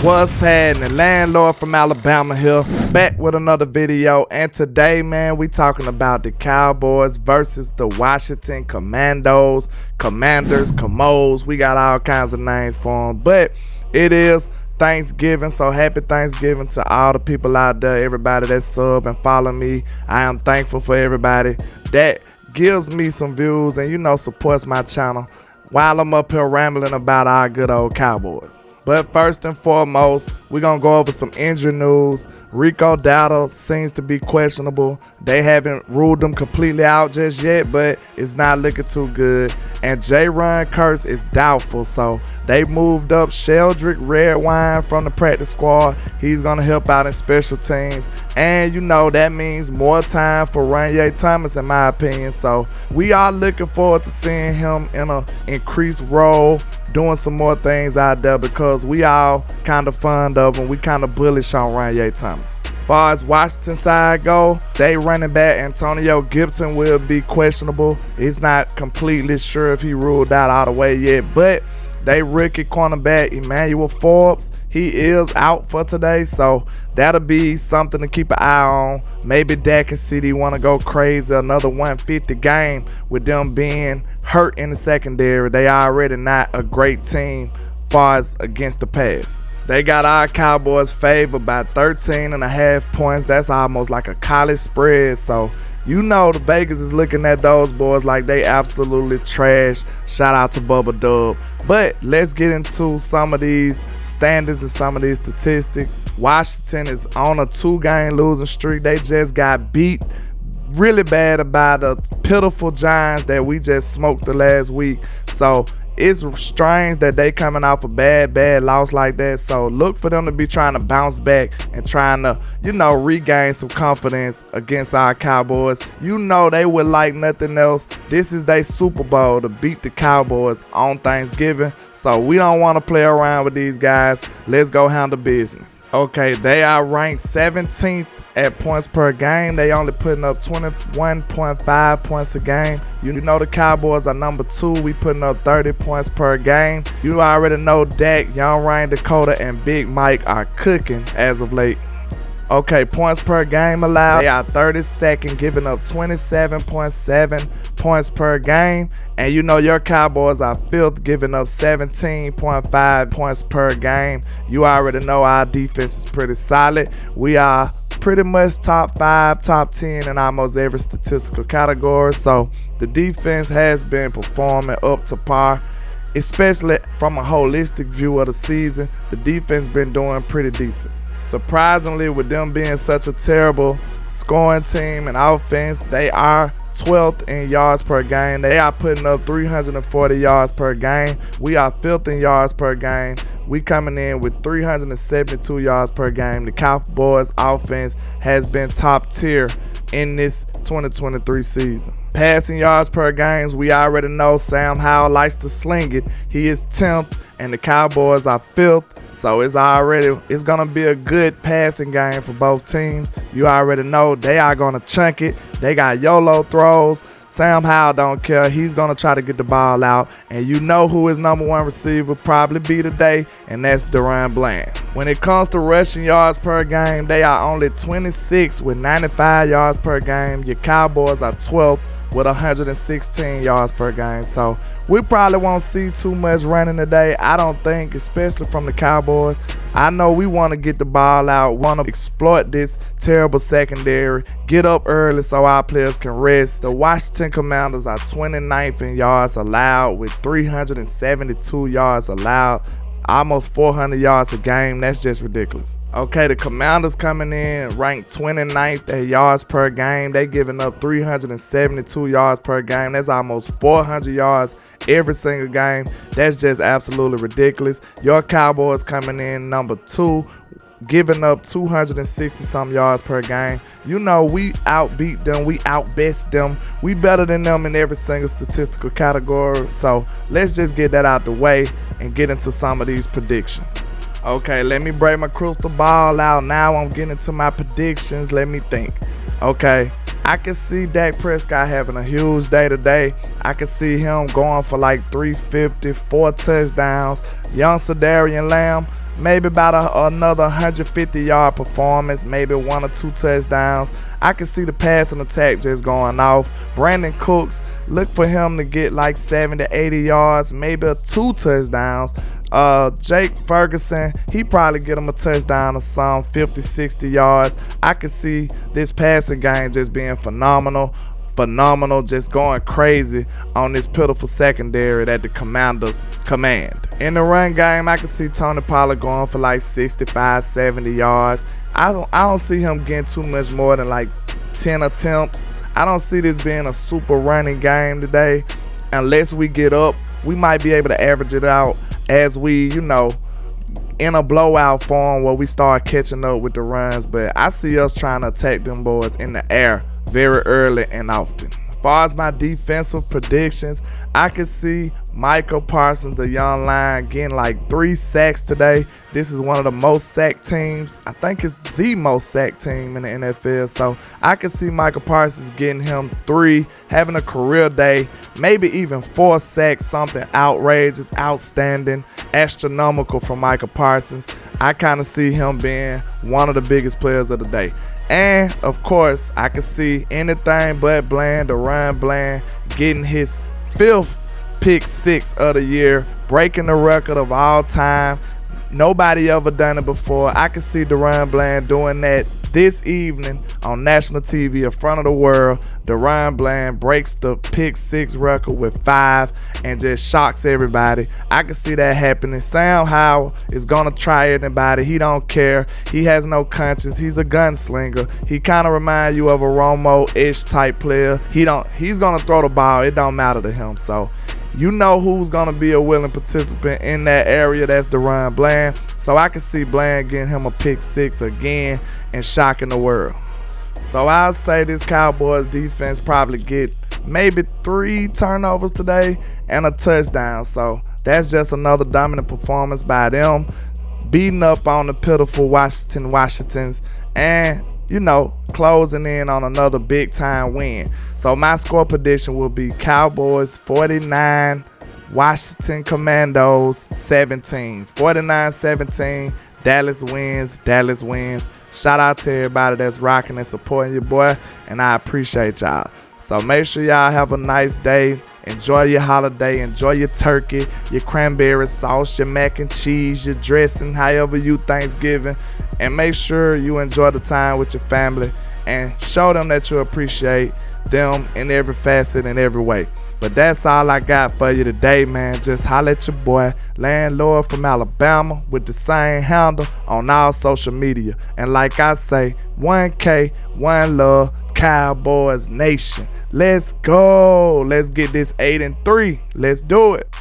What's happening? Landlord from Alabama here, back with another video. And today, man, we talking about the Cowboys versus the Washington Commanders. We got all kinds of names for them, but it is Thanksgiving, so happy Thanksgiving to all the people out there, everybody that sub and follow me. I am thankful for everybody that gives me some views and supports my channel while I'm up here rambling about our good old Cowboys. But first and foremost, we're going to go over some injury news. Rico Dowdle seems to be questionable. They haven't ruled him completely out just yet, but it's not looking too good. And J-Ron Kurtz is doubtful, so they moved up Sheldrick Redwine from the practice squad. He's going to help out in special teams. And that means more time for Ranye Thomas, in my opinion. So we are looking forward to seeing him in an increased role, doing some more things out there, because we all kind of fond of him. We kind of bullish on Ranye Thomas. As far as Washington side go, they running back Antonio Gibson will be questionable. It's not completely sure if he ruled out all the way yet, but they rookie cornerback Emmanuel Forbes, he is out for today, so that'll be something to keep an eye on. Maybe Dak and CD want to go crazy, another 150 game with them being hurt in the secondary. They already not a great team far as against the pass. They got our Cowboys favored by 13.5 points. That's almost like a college spread. So the Vegas is looking at those boys like they absolutely trash. Shout out to Bubba Dub. But let's get into some of these standings and some of these statistics. Washington is on a 2-game losing streak. They just got beat really bad by the pitiful Giants that we just smoked the last week. So it's strange that they coming off a bad loss like that. So look for them to be trying to bounce back and trying to, regain some confidence against our Cowboys. They would like nothing else. This is their Super Bowl to beat the Cowboys on Thanksgiving. So we don't want to play around with these guys. Let's go handle business. Okay, they are ranked 17th at points per game. They only putting up 21.5 points a game. The Cowboys are number 2. We putting up 30 points per game. You already know Dak, Young Ryan Dakota, and Big Mike are cooking as of late. Okay, points per game allowed. They are 32nd, giving up 27.7 points per game. And your Cowboys are 5th, giving up 17.5 points per game. You already know our defense is pretty solid. We are pretty much top 5, top 10 in almost every statistical category. So the defense has been performing up to par, especially from a holistic view of the season. The defense been doing pretty decent. Surprisingly, with them being such a terrible scoring team and offense, they are 12th in yards per game. They are putting up 340 yards per game. We are 5th in yards per game. We coming in with 372 yards per game. The Cowboys offense has been top tier in this 2023 season. Passing yards per games, we already know Sam Howell likes to sling it. He is 10th and the Cowboys are 5th. So it's going to be a good passing game for both teams. You already know they are going to chunk it. They got YOLO throws. Sam Howell don't care. He's going to try to get the ball out. And who his number 1 receiver probably be today, and that's Deron Bland. When it comes to rushing yards per game, they are only 26th with 95 yards per game. Your Cowboys are 12th with 116 yards per game. So we probably won't see too much running today, I don't think, especially from the Cowboys. I know we want to get the ball out, want to exploit this terrible secondary, get up early so our players can rest. The Washington Commanders are 29th in yards allowed with 372 yards allowed. Almost 400 yards a game. That's just ridiculous. Okay, the Commanders coming in ranked 29th at yards per game. They giving up 372 yards per game. That's almost 400 yards every single game. That's just absolutely ridiculous. Your Cowboys coming in number 2, giving up 260 some yards per game. We outbeat them, we outbest them, we better than them in every single statistical category. So let's just get that out the way and get into some of these predictions. Okay, let me break my crystal ball out. Now I'm getting into my predictions. Let me think. Okay, I can see Dak Prescott having a huge day today. I can see him going for like 350, 4 touchdowns. Young Cedarian Lamb, maybe about another 150-yard performance, maybe 1 or 2 touchdowns. I can see the passing attack just going off. Brandon Cooks, look for him to get like 70 to 80 yards, maybe 2 touchdowns. Jake Ferguson, he probably get him a touchdown or some 50, 60 yards. I can see this passing game just being phenomenal, just going crazy on this pitiful secondary that the Commanders command. In the run game, I can see Tony Pollard going for like 65, 70 yards. I don't see him getting too much more than like 10 attempts. I don't see this being a super running game today. Unless we get up, we might be able to average it out as we, in a blowout form where we start catching up with the runs. But I see us trying to attack them boys in the air very early and often. As far as my defensive predictions, I can see Micah Parsons, the young lion, getting like 3 sacks today. This is one of the most sacked teams. I think it's the most sacked team in the NFL. So I can see Micah Parsons getting him 3, having a career day, maybe even 4 sacks, something outrageous, outstanding, astronomical from Micah Parsons. I kind of see him being one of the biggest players of the day. And, of course, I can see anything but Bland, DaRon Bland, getting his 5th pick 6 of the year, breaking the record of all time. Nobody ever done it before. I can see DaRon Bland doing that this evening on national TV in front of the world. DaRon Bland breaks the pick 6 record with 5 and just shocks everybody. I can see that happening. Sam Howell is gonna try anybody. He don't care. He has no conscience. He's a gunslinger. He kind of reminds you of a Romo-ish type player. He's gonna throw the ball. It don't matter to him. So you know who's going to be a willing participant in that area. That's DaRon Bland. So I can see Bland getting him a pick 6 again and shocking the world. So I'll say this Cowboys defense probably get maybe 3 turnovers today and a touchdown. So that's just another dominant performance by them, beating up on the pitiful Washingtons and, closing in on another big time win. So my score prediction will be Cowboys 49, Washington Commandos 17. 49-17, Dallas wins. Shout out to everybody that's rocking and supporting your boy, and I appreciate y'all. So make sure y'all have a nice day. Enjoy your holiday. Enjoy your turkey, your cranberry sauce, your mac and cheese, your dressing, however you Thanksgiving. And make sure you enjoy the time with your family and show them that you appreciate them in every facet and every way. But that's all I got for you today, man. Just holla at your boy, Landlord from Alabama, with the same handle on all social media. And like I say, 1K, 1 love, Cowboys Nation. Let's go. Let's get this 8-3. Let's do it.